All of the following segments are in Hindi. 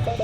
हर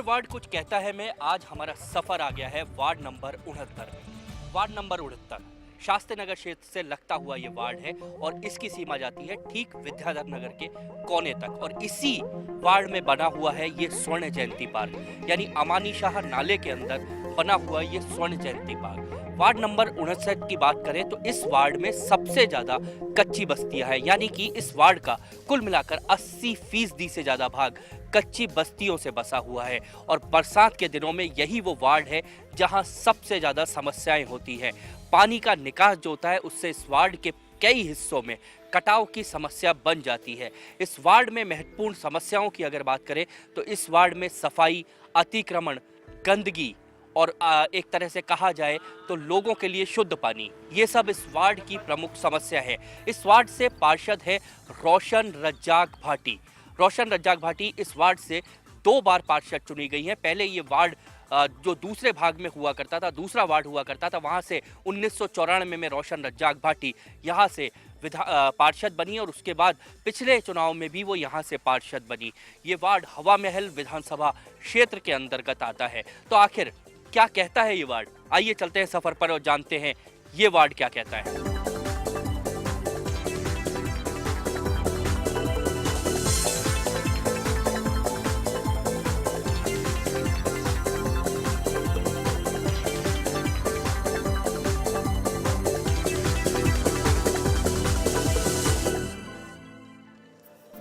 वार्ड कुछ कहता है मैं आज हमारा सफर आ गया है वार्ड नंबर 69 में। वार्ड नंबर 69 शास्त्री नगर क्षेत्र से लगता हुआ ये वार्ड है और इसकी सीमा जाती है ठीक विद्याधर नगर के कोने तक। और इसी वार्ड में बना हुआ है ये स्वर्ण जयंती पार्क, यानी अमानी शाह नाले के अंदर बना हुआ ये स्वर्ण जयंती पार्क। वार्ड नंबर 59 की बात करें तो इस वार्ड में सबसे ज्यादा कच्ची बस्तियां हैं, यानी कि इस वार्ड का कुल मिलाकर 80% से ज्यादा भाग कच्ची बस्तियों से बसा हुआ है। और बरसात के दिनों में यही वो वार्ड है जहां सबसे ज्यादा समस्याएं होती हैं। पानी का निकास जो होता है उससे इस वार्ड के कई हिस्सों में कटाव की समस्या बन जाती है। इस वार्ड में महत्वपूर्ण समस्याओं की अगर बात करें तो इस वार्ड में सफाई, अतिक्रमण, गंदगी और एक तरह से कहा जाए तो लोगों के लिए शुद्ध पानी, ये सब इस वार्ड की प्रमुख समस्या है। इस वार्ड से पार्षद है रोशन रज्जाक भाटी। रोशन रज्जाक भाटी इस वार्ड से 2 बार पार्षद चुनी गई हैं। पहले ये वार्ड जो दूसरे भाग में हुआ करता था, दूसरा वार्ड हुआ करता था, वहाँ से 1994 में रोशन रज्जाक भाटी यहाँ से पार्षद बनी और उसके बाद पिछले चुनाव में भी वो यहाँ से पार्षद बनी। ये वार्ड हवा महल विधानसभा क्षेत्र के अंतर्गत आता है। तो आखिर क्या कहता है ये वार्ड? आइए चलते हैं सफर पर और जानते हैं ये वार्ड क्या कहता है।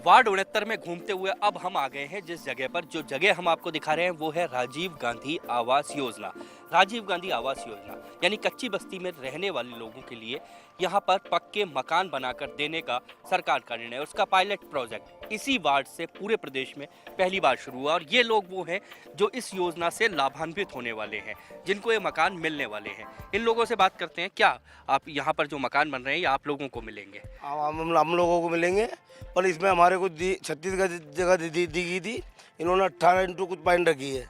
वार्ड 69 में घूमते हुए अब हम आ गए हैं जिस जगह पर। जो जगह हम आपको दिखा रहे हैं वो है राजीव गांधी आवास योजना। राजीव गांधी आवास योजना यानी कच्ची बस्ती में रहने वाले लोगों के लिए यहाँ पर पक्के मकान बनाकर देने का सरकार का निर्णय, उसका पायलट प्रोजेक्ट इसी वार्ड से पूरे प्रदेश में पहली बार शुरू हुआ। और ये लोग वो हैं जो इस योजना से लाभान्वित होने वाले हैं, जिनको ये मकान मिलने वाले हैं। इन लोगों से बात करते हैं। क्या आप यहाँ पर जो मकान बन रहे हैं ये आप लोगों को मिलेंगे? हम लोगों को मिलेंगे, पर इसमें हमारे को 36 जगह दी गई थी। इन्होंने 18 इंटू कुछ पॉइंट रखी है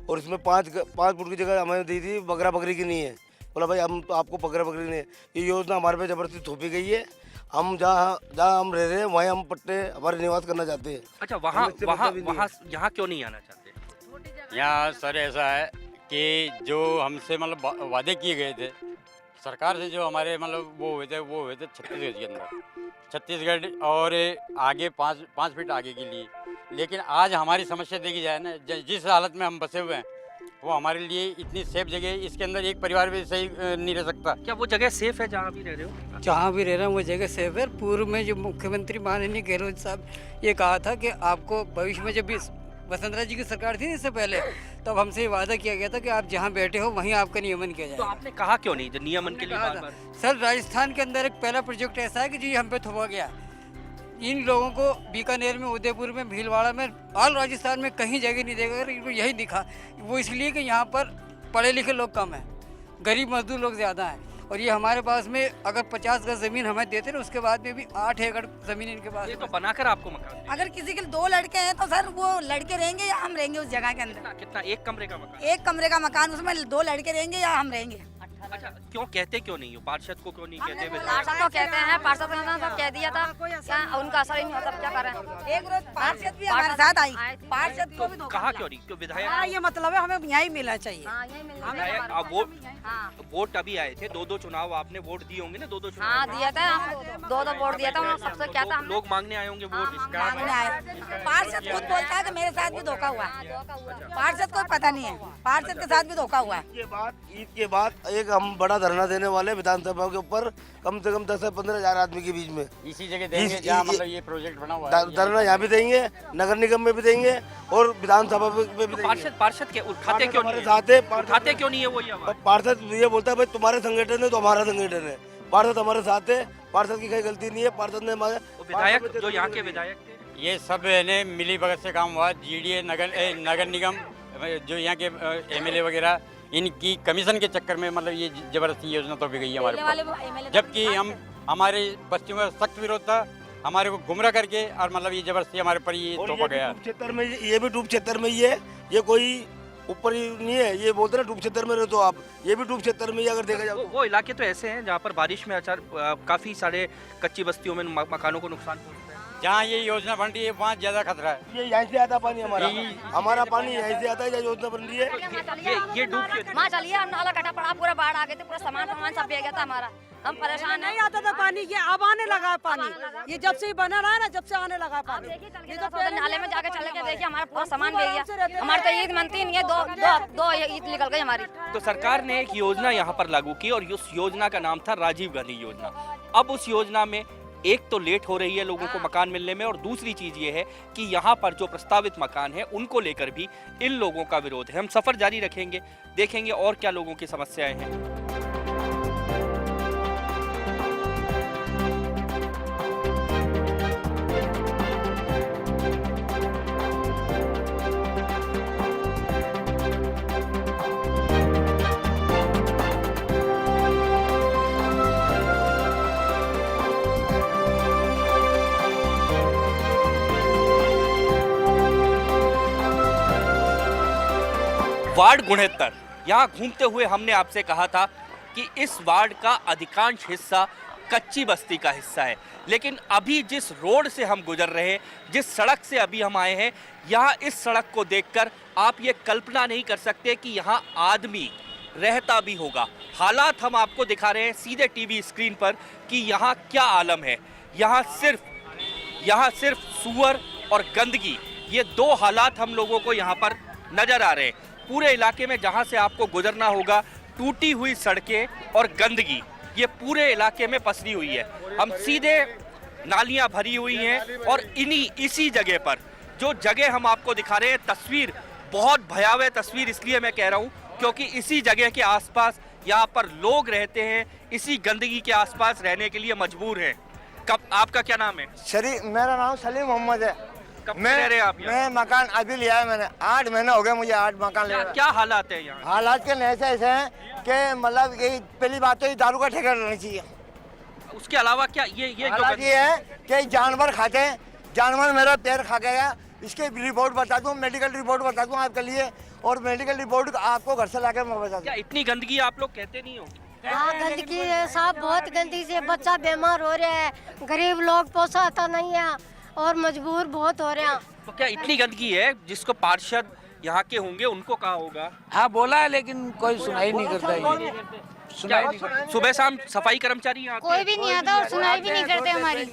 और इसमें 5 फुट की जगह हमें दी थी। बकरा बकरी की नहीं है। बोला भाई हम तो आपको बकरा बकरी नहीं है। ये योजना हमारे पे जबरदस्ती थोपी गई है। हम जहाँ हम रह रहे हैं वहीं हम पट्टे हमारे निवास करना चाहते हैं। अच्छा, वहाँ यहाँ क्यों नहीं आना चाहते? यहाँ सर ऐसा है कि जो हमसे मतलब वादे किए गए थे सरकार से, जो हमारे मतलब वो हुए थे छत्तीसगढ़ के अंदर, छत्तीसगढ़ और आगे 5 फीट आगे के लिए। लेकिन आज हमारी समस्या देखी जाए ना, जिस हालत में हम बसे हुए हैं वो हमारे लिए इतनी सेफ जगह है, इसके अंदर एक परिवार भी सही नहीं रह सकता। क्या वो जगह सेफ है जहाँ भी रह रहे हो? जहाँ भी रह रहे हैं वो जगह सेफ है। पूर्व में जो मुख्यमंत्री माननीय गहलोत साहब ये कहा था कि आपको भविष्य में जब भी वसुंधरा जी की सरकार थी इससे पहले, तब हमसे ये वादा किया गया था कि आप जहाँ बैठे हो वहीं आपका नियमन किया जाए। तो आपने कहा क्यों नहीं जो नियमन के लिए बार-बार? सर राजस्थान के अंदर एक पहला प्रोजेक्ट ऐसा है कि जी हम पे थोपा गया। इन लोगों को बीकानेर में, उदयपुर में, भीलवाड़ा में, ऑल राजस्थान में कहीं जगह नहीं देगा। इनको यही दिखा, वो इसलिए कि यहाँ पर पढ़े लिखे लोग कम हैं, गरीब मजदूर लोग ज़्यादा हैं। और ये हमारे पास में अगर 50 गज जमीन हमें देते ना, उसके बाद में भी 8 एकड़ जमीन इनके पास। ये तो बनाकर आपको मकान देंगे। अगर किसी के 2 लड़के हैं तो सर वो लड़के रहेंगे या हम रहेंगे उस जगह के अंदर? कितना? 1 कमरे का मकान? 1 कमरे का मकान, उसमें 2 लड़के रहेंगे या हम रहेंगे? अच्छा, क्यों कहते क्यों नहीं हो? पार्षद को क्यों नहीं कहते? पार्षद तो कहते हैं, पार्षद ने तो कह दिया था, क्या उनका असर ही नहीं होता, क्या करें? एक रोज पार्षद भी हमारे साथ आई, पार्षद को भी धोखा कहा दिया। क्यों नहीं? क्यों विधायक? हाँ, ये मतलब है हमें यहाँ ही मिलना चाहिए। हाँ, यही मिलना विधायक चाहिए। आप वोट अभी आए थे, 2-2 चुनाव आपने वोट दिए होंगे ना? 2-2 चुनाव? हाँ, दिया था, 2 वोट दिया था। सबसे क्या था, लोग मांगने आए होंगे वोट। मांगने आए। पार्षद खुद बोलता है कि मेरे साथ भी धोखा हुआ है। पार्षद को पता नहीं है, पार्षद के साथ भी धोखा हुआ है। ईद के बाद एक हम बड़ा धरना देने वाले विधानसभा के ऊपर, कम से कम 10 से 15 हजार आदमी के बीच में। इसी जगह देंगे जहाँ मतलब ये प्रोजेक्ट बना हुआ है। धरना यहाँ भी देंगे, नगर निगम में भी देंगे और विधानसभा में भी देंगे। पार्षद के उठाते क्यों नहीं? उठाते क्यों नहीं है वो? ये पार्षद ये बोलता है भाई तुम्हारे संगठन है तो हमारा संगठन है। पार्षद हमारे साथ है, पार्षद की कोई गलती नहीं है। पार्षद ने हमारे विधायक जो यहाँ के विधायक थे, ये सब ने मिली भगत से काम हुआ। जीडीए नगर निगम जो यहाँ के एमएलए वगैरह, इनकी कमीशन के चक्कर में मतलब ये जबरदस्ती योजना तो भी गई है हमारे पास। जबकि हमारे बस्तियों का सख्त विरोध था। हमारे को गुमराह करके और मतलब ये जबरदस्ती हमारे पर ये और थोपा गया। टूप क्षेत्र में, ये भी टूप क्षेत्र में ही है, ये कोई ऊपर ही नहीं है। ये बोलते ना टूप क्षेत्र में रहो तो आप, ये भी टूप क्षेत्र में ही अगर देखा जाए वो इलाके तो ऐसे हैं जहाँ पर बारिश में काफ़ी सारे कच्ची बस्तियों में मकानों को नुकसान पहुँचता है। जहाँ ये योजना बन रही है वहाँ ज़्यादा खतरा है। ये यहाँ से आता पानी हमारा पानी यहीं से आता है, जहाँ योजना बन रही है। ये डूब के माँ चलिए हम नाला कटा पड़ा, पूरा बाढ़ आ गए थे, पूरा सामान सब बह गया था हमारा, हम परेशान नहीं आता था पानी, ये अब आने लगा है पानी। ये जब से ही बना रहा है ना, जब से आने लगा है पानी। ये तो पहले नाले में जाके चले गए, देखिए हमारा पूरा सामान बह गया। हमारी तो ईद मनती नहीं है, दो ईद निकल गई हमारी। तो सरकार ने एक योजना यहाँ पर लागू की और उस योजना का नाम था राजीव गांधी योजना। अब उस योजना में एक तो लेट हो रही है लोगों को मकान मिलने में, और दूसरी चीज ये है कि यहाँ पर जो प्रस्तावित मकान है उनको लेकर भी इन लोगों का विरोध है। हम सफर जारी रखेंगे, देखेंगे और क्या लोगों की समस्याएं हैं। वार्ड 69, यहाँ घूमते हुए हमने आपसे कहा था कि इस वार्ड का अधिकांश हिस्सा कच्ची बस्ती का हिस्सा है, लेकिन अभी जिस रोड से हम गुजर रहे हैं, जिस सड़क से अभी हम आए हैं, यहाँ इस सड़क को देखकर आप ये कल्पना नहीं कर सकते कि यहाँ आदमी रहता भी होगा। हालात हम आपको दिखा रहे हैं सीधे टीवी स्क्रीन पर कि यहाँ क्या आलम है। यहाँ सिर्फ सूअर और गंदगी, ये दो हालात हम लोगों को यहाँ पर नजर आ रहे हैं। पूरे इलाके में जहाँ से आपको गुजरना होगा, टूटी हुई सड़कें और गंदगी ये पूरे इलाके में पसरी हुई है। हम सीधे नालियाँ भरी हुई हैं और इसी जगह पर जो जगह हम आपको दिखा रहे हैं, तस्वीर बहुत भयावह तस्वीर इसलिए मैं कह रहा हूँ क्योंकि इसी जगह के आसपास यहाँ पर लोग रहते हैं, इसी गंदगी के आसपास रहने के लिए मजबूर हैं। कब आपका क्या नाम है? मेरा नाम सलीम मोहम्मद है। कब से रह रहे हैं आप यहाँ? मैं मकान अभी लिया है मैंने, 8 महीने हो गए मुझे 8 मकान ले। क्या हालात है यहाँ? हालात के ऐसे हैं कि मतलब यही पहली बात तो ये दारू का ठेका रहना चाहिए। उसके अलावा क्या ये हालात ये है कि जानवर खाते हैं, जानवर मेरा पैर खा गया। इसके रिपोर्ट बता दूं, मेडिकल रिपोर्ट बता दूं आपके लिए, और मेडिकल रिपोर्ट आपको घर से लाके मैं बता दूं। क्या इतनी गंदगी आप लोग कहते नहीं हो? हाँ गंदगी है साहब, बहुत गंदगी से बच्चा बीमार हो रहे हैं, गरीब लोग पोसाता नहीं है और मजबूर बहुत हो रहे हैं। तो क्या इतनी गंदगी है जिसको पार्षद यहाँ के होंगे उनको कहा होगा? हाँ बोला है लेकिन कोई सुनाई नहीं करता ये, सुनाई नहीं करता। सुबह शाम सफाई कर्मचारी यहाँ कोई भी नहीं आता और सुनाई भी नहीं करते हमारी।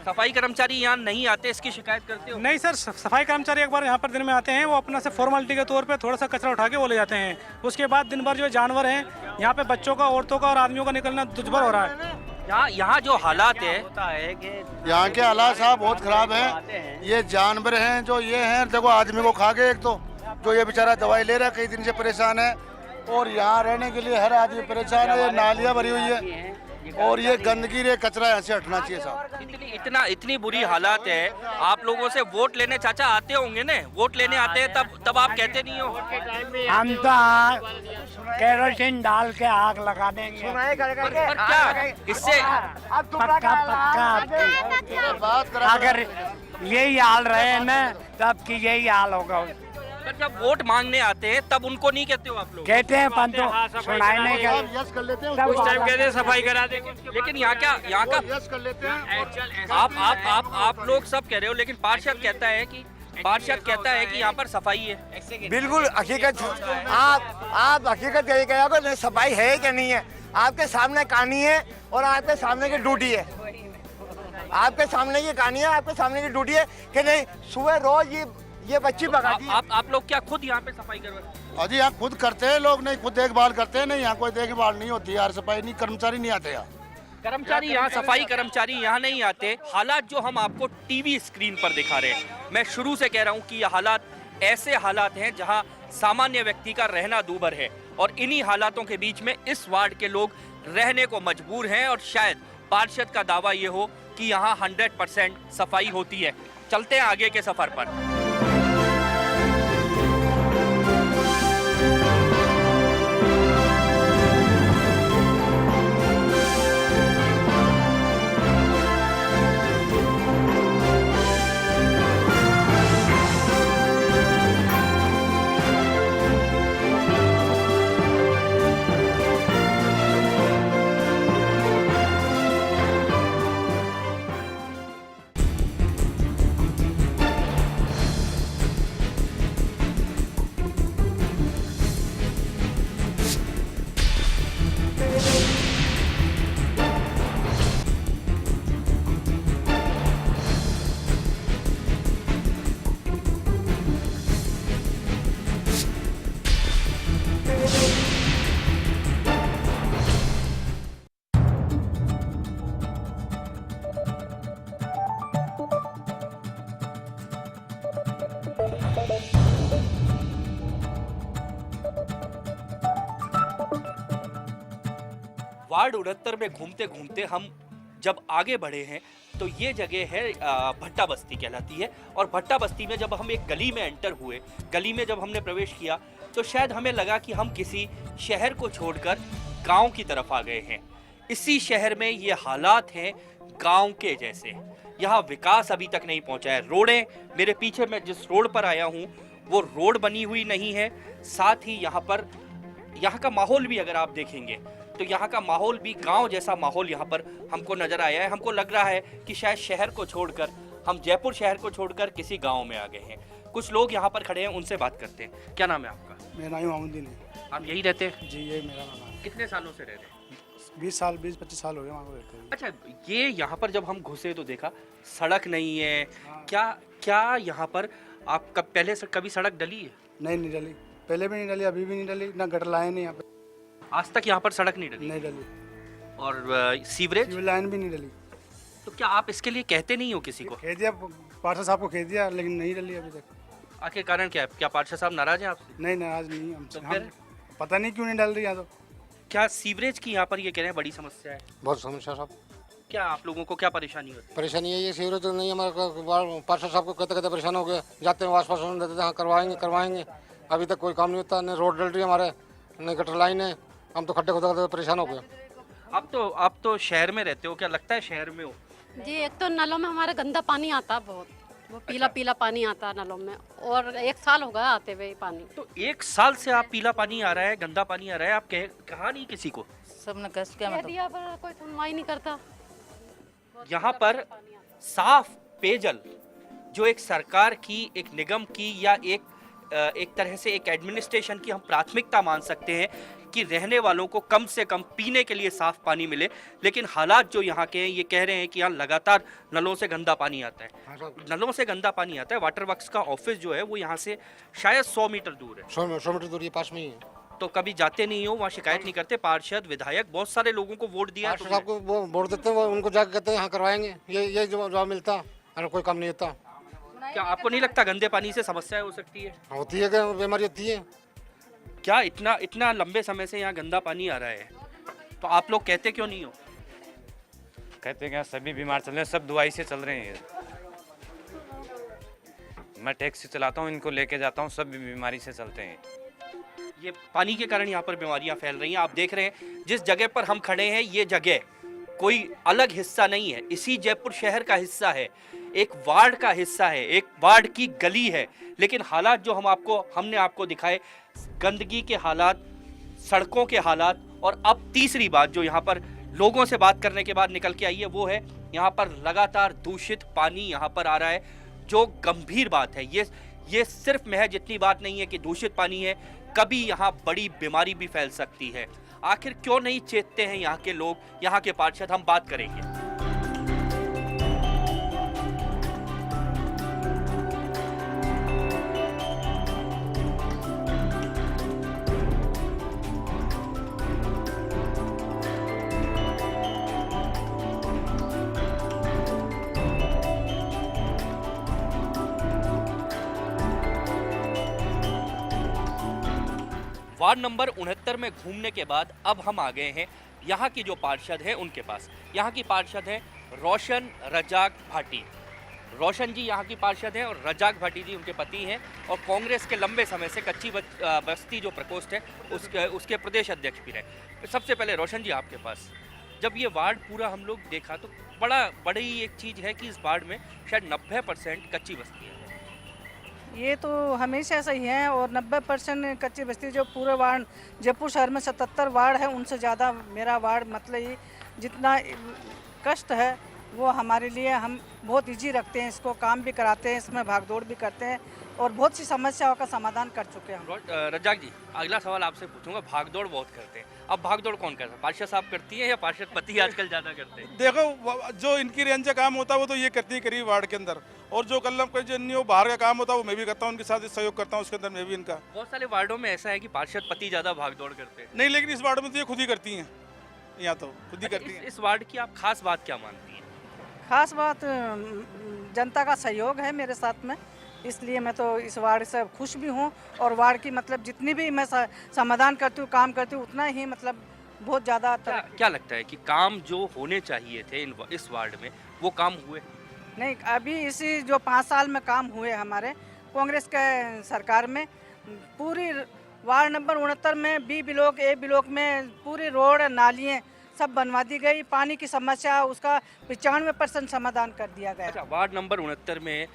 सफाई कर्मचारी यहाँ नहीं आते, इसकी शिकायत करते हो? नहीं सर, सफाई कर्मचारी एक बार यहाँ पर दिन में आते हैं, वो अपना से फॉर्मेलिटी के तौर पे थोड़ा सा कचरा उठा के वो ले जाते हैं। उसके बाद दिन भर जो जानवर हैं यहाँ पे, बच्चों का, औरतों का और आदमियों का निकलना दुर्भर हो रहा है। यहाँ जो हालात है यहाँ के हालात साहब बहुत खराब हैं। ये जानवर हैं जो ये हैं, देखो आदमी को खा गए। एक तो जो ये बेचारा दवाई ले रहा है, कई दिन से परेशान है, और यहाँ रहने के लिए हर आदमी परेशान है। ये नालियाँ भरी हुई है और ये गंदगी, ये कचरा यहाँ से हटना चाहिए साहब। इतनी बुरी हालात है। आप लोगों से वोट लेने चाचा आते होंगे ना, वोट लेने आते हैं तब आप कहते नहीं हो? हम तो केरोसिन डाल के आग लगा देंगे। पर क्या इससे पक्का अगर यही हाल रहे ना तब की यही हाल होगा। पर जब वोट मांगने आते हैं तब उनको नहीं कहते हो आप लोग? कहते हैं पंतु सुनाई नहीं करते, उस टाइम कहते हैं सफाई करा देंगे, लेकिन यहाँ का यस कर लेते हैं। आप लोग सब कह रहे हो, लेकिन पार्षद कहता है कि यहाँ पर सफाई है। बिल्कुल हकीकत, आप हकीकत यही कहोगे सफाई है कि नहीं है। आपके सामने कहानी है और आपके सामने की ड्यूटी है। आपके सामने की कहानी है, आपके सामने की ड्यूटी है कि नहीं। सुबह रोज ये बच्ची भगाती है। आप लोग क्या खुद यहाँ पे सफाई करवाते? अजी यहाँ खुद करते हैं लोग, नहीं खुद देखभाल करते हैं। नहीं यहाँ कोई देखभाल नहीं होती यार, सफाई नहीं, कर्मचारी नहीं आते यहाँ। कर्मचारी यहाँ, सफाई कर्मचारी यहाँ नहीं आते। हालात जो हम आपको टीवी स्क्रीन पर दिखा रहे हैं, मैं शुरू से कह रहा हूँ कि ये हालात ऐसे हालात हैं जहाँ सामान्य व्यक्ति का रहना दूभर है, और इन्हीं हालातों के बीच में इस वार्ड के लोग रहने को मजबूर हैं। और शायद पार्षद का दावा ये हो कि यहाँ 100% सफाई होती है। चलते हैं आगे के सफर पर। वार्ड 69 में घूमते घूमते हम जब आगे बढ़े हैं तो ये जगह है भट्टा बस्ती कहलाती है। और भट्टा बस्ती में जब हम एक गली में एंटर हुए, गली में जब हमने प्रवेश किया तो शायद हमें लगा कि हम किसी शहर को छोड़कर गांव की तरफ आ गए हैं। इसी शहर में ये हालात हैं गांव के जैसे। यहाँ विकास अभी तक नहीं पहुंचा है। रोडें, मेरे पीछे मैं जिस रोड पर आया हूँ वो रोड बनी हुई नहीं है। साथ ही यहाँ का माहौल भी अगर आप देखेंगे तो यहाँ का माहौल भी गांव जैसा माहौल यहाँ पर हमको नजर आया है। हमको लग रहा है कि शायद शहर को छोड़कर, हम जयपुर शहर को छोड़कर किसी गांव में आ गए हैं। कुछ लोग यहाँ पर खड़े हैं, उनसे बात करते हैं। क्या नाम है आपका? मेरा नाम मोहम्मदीन है। आप यही रहते हैं? जी, ये मेरा नाम है। कितने सालों से रहते हैं? 20-25 साल हो गए वहाँ पर रहते हैं। अच्छा, ये यहाँ पर जब हम घुसे तो देखा सड़क नहीं है। क्या यहाँ पर आप पहले से कभी सड़क डली है? नहीं डली, पहले भी नहीं डली, अभी भी नहीं डली, ना गटर लाइन नहीं यहाँ पे। आज तक यहाँ पर सड़क नहीं डली? नहीं डली। और सीवरेज लाइन भी नहीं डली। तो क्या आप इसके लिए कहते नहीं हो किसी को? कह दिया, पार्षद साहब को कह दिया, लेकिन नहीं डली अभी तक। आखिर कारण क्या है? क्या पार्षद साहब नाराज हैं आपसे? नहीं, नाराज नहीं हमसे। तो फिर पता नहीं क्यों नहीं डल रही यहाँ। तो क्या सीवरेज की यहाँ पर ये कह रहे हैं बड़ी समस्या है? बहुत समस्या साहब। क्या आप लोगों को क्या परेशानी होती है? परेशानी है ये सीवरेज तो नहीं, हमारे पार्षद साहब को कहते परेशान हो गए, जाते हैं आश्वासन देते थे हाँ करवाएंगे। अभी तक कोई काम नहीं होता, न रोड डल रही है हमारे, न गटर लाइन है। हम तो खड्डे खोदते परेशान हो गए। आप तो शहर में रहते हो, क्या लगता है शहर में हो? जी, एक तो नलों में हमारे गंदा पानी आता है बहुत, वो पीला पानी आता है नलों में, और 1 साल हो गया आते हुए पानी। तो 1 साल से आप पीला पानी आ रहा है, गंदा पानी आ रहा है, आप कहा नहीं किसी को? सबने कह दिया पर कोई सुनवाई नहीं करता। यहाँ पर साफ पेयजल जो एक सरकार की, एक निगम की या एक तरह से एक एडमिनिस्ट्रेशन की हम प्राथमिकता मान सकते हैं कि रहने वालों को कम से कम पीने के लिए साफ पानी मिले, लेकिन हालात जो यहाँ के हैं ये कह रहे हैं कि यहाँ लगातार नलों से गंदा पानी आता है। नलों से गंदा पानी आता है। वाटर वर्क्स का ऑफिस जो है वो यहाँ से शायद 100 मीटर दूर है। 100 मीटर दूर, ये पास में ही है। तो कभी जाते नहीं हो वहाँ, शिकायत नहीं करते? पार्षद, विधायक, बहुत सारे लोगों को वोट दिया। पार्षद साहब को वो वोट देते हैं, वो उनको जाकर कहते हैं हाँ करवाएंगे, ये जवाब मिलता और कोई काम नहीं होता। क्या आपको नहीं लगता गंदे पानी से समस्या हो सकती है? होती है, क्या बीमारी होती है? क्या इतना लंबे समय से यहाँ गंदा पानी आ रहा है तो आप लोग कहते क्यों नहीं हो? कहते हैं सभी बीमार चल रहे हैं, सब दवाई से चल रहे हैं। मैं टैक्सी चलाता हूँ, इनको लेके जाता हूँ, सब बीमारी से चलते हैं। ये पानी के कारण यहाँ पर बीमारियाँ फैल रही हैं। आप देख रहे हैं जिस जगह पर हम खड़े हैं ये जगह कोई अलग हिस्सा नहीं है, इसी जयपुर शहर का हिस्सा है, एक वार्ड का हिस्सा है, एक वार्ड की गली है। लेकिन हालात जो हमने आपको दिखाए, गंदगी के हालात, सड़कों के हालात, और अब तीसरी बात जो यहाँ पर लोगों से बात करने के बाद निकल के आई है वो है यहाँ पर लगातार दूषित पानी यहाँ पर आ रहा है, जो गंभीर बात है। ये सिर्फ महज इतनी बात नहीं है कि दूषित पानी है, कभी यहाँ बड़ी बीमारी भी फैल सकती है। आखिर क्यों नहीं चेतते हैं यहाँ के लोग, यहाँ के पार्षद? हम बात करेंगे। वार्ड नंबर 69 में घूमने के बाद अब हम आ गए हैं यहाँ की जो पार्षद है उनके पास। यहाँ की पार्षद है रोशन रजाक भाटी। रोशन जी यहाँ की पार्षद हैं और रजाक भाटी जी उनके पति हैं, और कांग्रेस के लंबे समय से कच्ची बस्ती जो प्रकोष्ठ है उसके प्रदेश अध्यक्ष भी रहे। सबसे पहले रोशन जी आपके पास, जब ये वार्ड पूरा हम लोग देखा तो बड़ी एक चीज़ है कि इस वार्ड में शायद 90% कच्ची बस्ती है। ये तो हमेशा से ही है, और 90% कच्ची बस्ती जो पूरे वार्ड जयपुर शहर में 77 वार्ड है, उनसे ज़्यादा मेरा वार्ड, मतलब ये जितना कष्ट है वो हमारे लिए हम बहुत इजी रखते हैं। इसको काम भी कराते हैं, इसमें भागदौड़ भी करते हैं, और बहुत सी समस्याओं का समाधान कर चुके हैं हम। रजाक जी, अगला सवाल आपसे पूछूंगा। भागदौड़ बहुत करते हैं, अब भागदौड़ कौन करता है? पार्षद साहब करती है या पार्षद पति आजकल ज़्यादा करते हैं? देखो, जो इनकी रेंज का काम होता है वो तो ये करती है करीब वार्ड के अंदर, और जो कलम जो बाहर का काम होता है वो मैं भी करता हूँ, उनके साथ सहयोग करता हूँ, उसके अंदर मैं भी इनका। बहुत सारे वार्डों में ऐसा है कि पार्षद पति ज़्यादा भागदौड़ करते हैं। नहीं, लेकिन इस वार्ड में तो ये खुद ही करती हैं, यहाँ तो खुद ही करती हैं। इस वार्ड की आप खास बात क्या मानती हैं? खास बात जनता का सहयोग है मेरे साथ में, इसलिए मैं तो इस वार्ड से खुश भी हूँ, और वार्ड की मतलब जितनी भी मैं समाधान करती हूँ, काम करती हूँ, उतना ही मतलब बहुत ज़्यादा क्या लगता है कि काम जो होने चाहिए थे इस वार्ड में वो काम हुए? नहीं, अभी इसी जो 5 साल में काम हुए हमारे कांग्रेस के सरकार में, पूरी वार्ड नंबर 69 में बी ब्लॉक ए ब्लॉक में पूरी रोड नालियाँ सब बनवा दी गई। पानी की समस्या उसका 95% समाधान कर दिया गया। अच्छा, वार्ड नंबर 69 में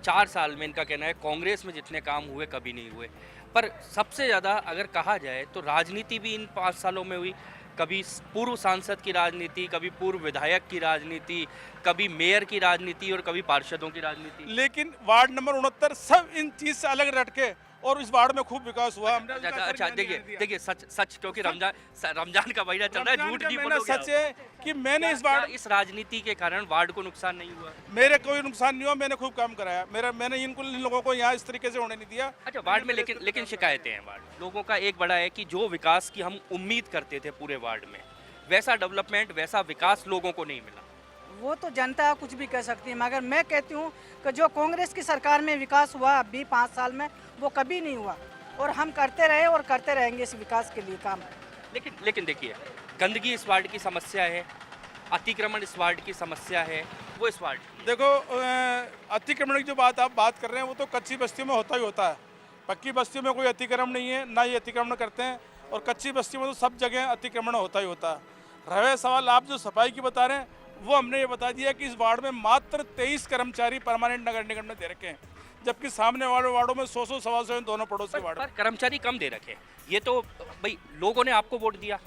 4 साल में इनका कहना है कांग्रेस में जितने काम हुए कभी नहीं हुए, पर सबसे ज़्यादा अगर कहा जाए तो राजनीति भी इन 5 सालों में हुई। कभी पूर्व सांसद की राजनीति, कभी पूर्व विधायक की राजनीति, कभी मेयर की राजनीति और कभी पार्षदों की राजनीति। लेकिन वार्ड नंबर 69 सब इन चीज से अलग रटके और इस वार्ड में खूब विकास हुआ। अच्छा, देखिए सच क्योंकि रमजान का महीना चल रहा है, झूठ नहीं बोलोगे। सच है कि मैंने इस राजनीति के कारण वार्ड को नुकसान नहीं हुआ? मेरे कोई नुकसान नहीं हुआ, मैंने खूब काम कराया। मैंने इन लोगों को यहाँ इस तरीके से होने नहीं दिया। अच्छा, वार्ड में लेकिन शिकायतें हैं। वार्ड लोगों का एक बड़ा है कि जो विकास की हम उम्मीद करते थे पूरे वार्ड में, वैसा डेवलपमेंट, वैसा विकास लोगों को नहीं मिला। वो तो जनता कुछ भी कह सकती है, मगर मैं कहती हूँ कि जो कांग्रेस की सरकार में विकास हुआ अभी 5 साल में, वो कभी नहीं हुआ और हम करते रहे और करते रहेंगे इस विकास के लिए काम। लेकिन देखिए, गंदगी इस वार्ड की समस्या है, अतिक्रमण इस वार्ड की समस्या है, वो इस वार्ड की। देखो, अतिक्रमण की जो बात आप बात कर रहे हैं वो तो कच्ची बस्तियों में होता ही होता है। पक्की बस्तियों में कोई अतिक्रमण नहीं है, ना ये अतिक्रमण करते हैं, और कच्ची बस्तियों में तो सब जगह अतिक्रमण होता ही होता है। रहे सवाल आप जो सफाई की बता रहे हैं, वो हमने ये बता दिया कि इस वार्ड में मात्र 23 कर्मचारी परमानेंट नगर निगम ने दे रखे हैं, जबकि सामने वाले वार्डों में 100 सवा दोनों पड़ोसी वार्ड पर कर्मचारी कम दे रखे। ये तो भाई लोगों ने आपको वोट दिया,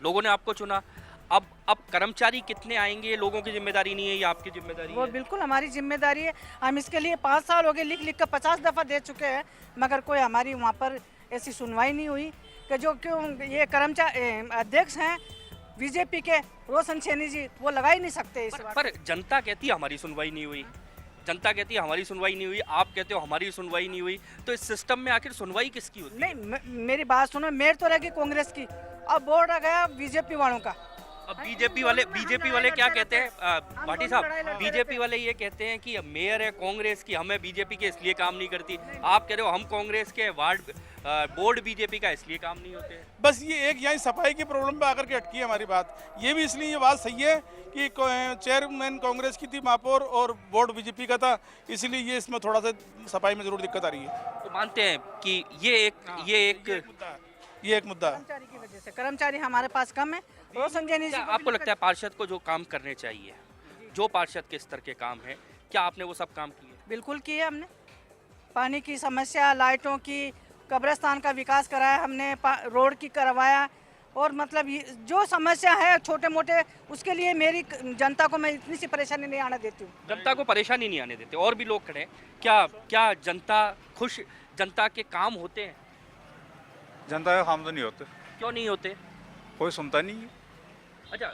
लोगों ने आपको चुना, अब कर्मचारी कितने आएंगे लोगों की जिम्मेदारी नहीं है, ये आपकी जिम्मेदारी है। वो बिल्कुल हमारी जिम्मेदारी है। हम इसके लिए 5 साल हो गए लिख कर 50 दफ़ा दे चुके हैं, मगर कोई हमारी वहाँ पर ऐसी सुनवाई नहीं हुई कि जो क्यों ये कर्मचारी अध्यक्ष हैं बीजेपी के रोशन सैनी जी, वो लगा ही नहीं सकते इस पर जनता कहती है हमारी सुनवाई नहीं हुई, जनता कहती है हमारी सुनवाई नहीं हुई, आप कहते हो हमारी सुनवाई नहीं हुई, तो इस सिस्टम में आखिर सुनवाई किसकी होती है? नहीं, मेरी बात सुनो, मेयर तो रहेगी कांग्रेस की, अब बोर्ड आ गया बीजेपी वालों का। अब बीजेपी वाले क्या कहते हैं भाटी साहब, बीजेपी वाले ये कहते हैं कि मेयर है कांग्रेस की, हमें बीजेपी के इसलिए काम नहीं करती। आप कह रहे हो हम कांग्रेस के, वार्ड बोर्ड बीजेपी का, इसलिए काम नहीं होते। बस ये एक यहीं सफाई की प्रॉब्लम पे आकर के अटकी है हमारी बात। ये भी इसलिए ये बात सही है कि चेयरमैन कांग्रेस की थी महापौर और बोर्ड बीजेपी का था, इसलिए ये इसमें थोड़ा सा सफाई में जरूर दिक्कत आ रही है। तो मानते हैं कि ये एक मुद्दा है। कर्मचारी की वजह से कर्मचारी हमारे पास कम है। रोशन सैनी जी, आपको लगता है पार्षद को जो काम करने चाहिए, जो पार्षद के स्तर के काम है, क्या आपने वो सब काम किए? बिल्कुल किए हमने। पानी की समस्या, लाइटों की, कब्रिस्तान का विकास कराया हमने, रोड की करवाया, और मतलब जो समस्या है छोटे मोटे, उसके लिए मेरी जनता को मैं इतनी सी परेशानी नहीं आने देती हूँ। जनता को परेशानी नहीं आने देते। और भी लोग खड़े हैं, क्या जनता खुश, जनता के काम होते हैं? जनता के काम तो नहीं होते। क्यों नहीं होते? कोई सुनता नहीं है। अच्छा,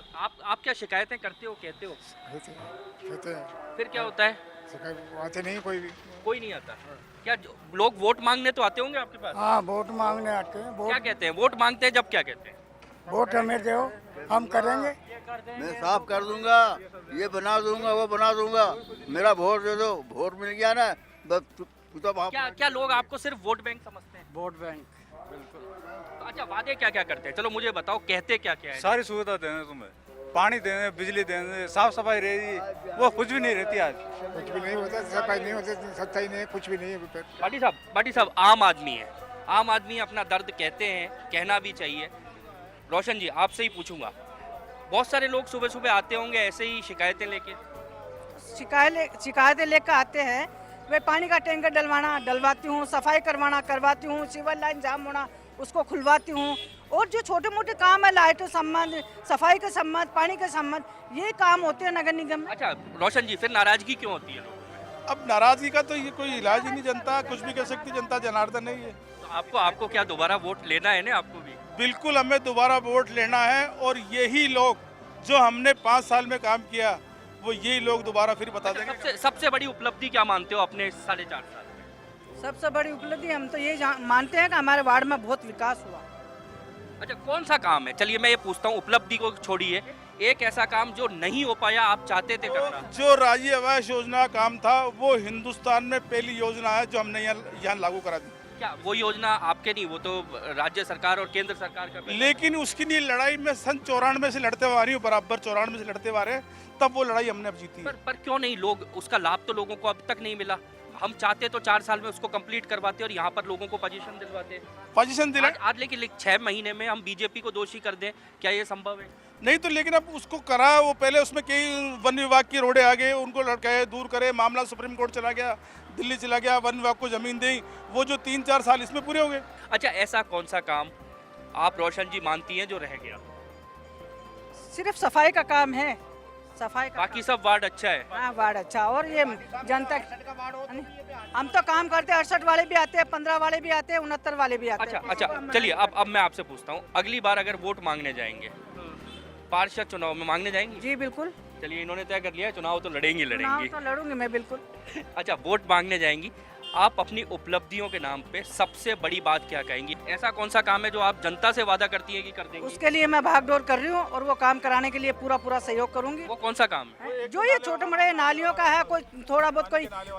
आप क्या शिकायतें करते हो, कहते हो? कहते हैं। फिर क्या होता है? आते नहीं, कोई नहीं आता। क्या लोग वोट मांगने तो आते होंगे आपके पास? हाँ, वोट मांगने आते हैं। क्या कहते हैं? वोट मांगते हैं, जब क्या कहते हैं? वोट हमें दो, हम करेंगे, मैं साफ कर दूंगा, ये बना दूंगा, वो बना दूंगा, मेरा वोट दे दो। वोट मिल गया ना, क्या लोग आपको सिर्फ वोट बैंक समझते हैं? Vote bank. तो अच्छा, वादे क्या करते हैं? चलो मुझे बताओ, कहते क्या है? सारी सुविधा देने तुम्हें, पानी देने, बिजली देने, साफ सफाई रहेगी, वो कुछ भी नहीं रहती। आज कुछ भी नहीं होता, सफाई नहीं होती, सच्चाई नहीं है, कुछ भी नहीं है। भाटी साहब आम आदमी है, आम आदमी अपना दर्द कहते हैं, कहना भी चाहिए। रोशन जी, आपसे ही पूछूंगा, बहुत सारे लोग सुबह सुबह आते होंगे ऐसे ही शिकायतें लेके? शिकायतें लेकर आते हैं। वे पानी का टैंकर डलवाती हूँ, सफाई करवाती हूँ, सीवर लाइन जाम होना उसको खुलवाती हूँ, और जो छोटे मोटे काम है, लाइटों संबंध, सफाई के संबंध, पानी के संबंध, ये काम होते हैं नगर निगम में। अच्छा रोशन जी, फिर नाराजगी क्यों होती है? अब नाराजगी का तो ये कोई इलाज ही नहीं, जनता कुछ भी कह सकती, जनता जनार्दन नहीं है। तो आपको क्या दोबारा वोट लेना है ना? आपको भी बिल्कुल हमें दोबारा वोट लेना है, और यही लोग जो हमने 5 साल में काम किया, वो यही लोग दोबारा फिर बता देंगे। सबसे बड़ी उपलब्धि क्या मानते हो अपने 4.5 साल? सबसे बड़ी उपलब्धि हम तो ये मानते हैं कि हमारे वार्ड में बहुत विकास हुआ। अच्छा, कौन सा काम है? चलिए मैं ये पूछता हूँ, उपलब्धि को छोड़िए, एक ऐसा काम जो नहीं हो पाया, आप चाहते थे करना। जो राज्य आवास योजना का काम था, वो हिंदुस्तान में पहली योजना है जो हमने यहाँ लागू करा दी। क्या वो योजना आपके नहीं, वो तो राज्य सरकार और केंद्र सरकार का। लेकिन उसकी लिए लड़ाई में सन 94 से लड़ते हुए आ रही हूँ, बराबर 94 से लड़ते हुए आ रहे हैं, तब वो लड़ाई हमने अब जीती है। पर क्यों नहीं, लोग उसका लाभ तो लोगों को अब तक नहीं मिला। हम चाहते तो 4 साल में उसको कंप्लीट करवाते और यहाँ पर लोगों को पोजीशन दिलवाते। पोजीशन दिला आज लेकिन 6 महीने में हम बीजेपी को दोषी कर दें, क्या ये संभव है? नहीं तो, लेकिन अब उसको करा, वो पहले उसमें कई वन विभाग की रोडे आ गए, उनको लड़काए दूर करे, मामला सुप्रीम कोर्ट चला गया, दिल्ली चला गया, वन विभाग को जमीन दी, वो जो 3-4 साल इसमें पूरे हो गए। अच्छा, ऐसा कौन सा काम आप रोशन जी मानती हैं जो रह गया? सिर्फ सफाई का काम है, सफाई का। बाकी सब वार्ड अच्छा है। हाँ, वार्ड अच्छा, और ये जनता, हम तो काम करते हैं, 68 वाले भी आते हैं, 15 वाले भी आते हैं, 69 वाले भी आते हैं। अच्छा, चलिए अब मैं आपसे पूछता हूँ, अगली बार अगर वोट मांगने जाएंगे, पार्षद चुनाव में मांगने जाएंगे? जी बिल्कुल। चलिए, इन्होंने तय कर लिया है चुनाव तो लड़ेंगी। चुनाव तो लड़ूंगी मैं, बिल्कुल। अच्छा, वोट मांगने जाएंगी, आप अपनी उपलब्धियों के नाम पे सबसे बड़ी बात क्या कहेंगी? ऐसा कौन सा काम है जो आप जनता से वादा करती है कि कर देंगी? उसके लिए मैं भागदौड़ कर रही हूँ और वो काम कराने के लिए पूरा सहयोग करूंगी। वो कौन सा काम है? जो ये छोटे मोटे नालियों का है, कोई थोड़ा बहुत,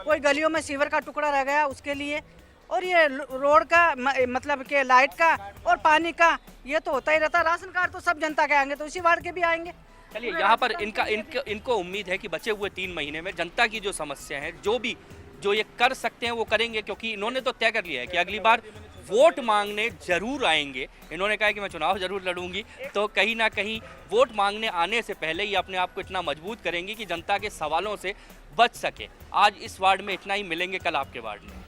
कोई गलियों में सीवर का टुकड़ा रह गया उसके लिए, और ये रोड का मतलब के लाइट का और पानी का, ये तो होता ही रहता। राशन कार्ड तो सब जनता के आएंगे, तो इसी वार्ड के भी आएंगे। चलिए, यहाँ पर इनको उम्मीद है कि बचे हुए 3 महीने में जनता की जो समस्या है, जो ये कर सकते हैं वो करेंगे, क्योंकि इन्होंने तो तय कर लिया है कि अगली बार वोट मांगने जरूर आएंगे। इन्होंने कहा कि मैं चुनाव जरूर लड़ूंगी, तो कहीं ना कहीं वोट मांगने आने से पहले ही अपने आप को इतना मजबूत करेंगी कि जनता के सवालों से बच सके। आज इस वार्ड में इतना ही, मिलेंगे कल आपके वार्ड में।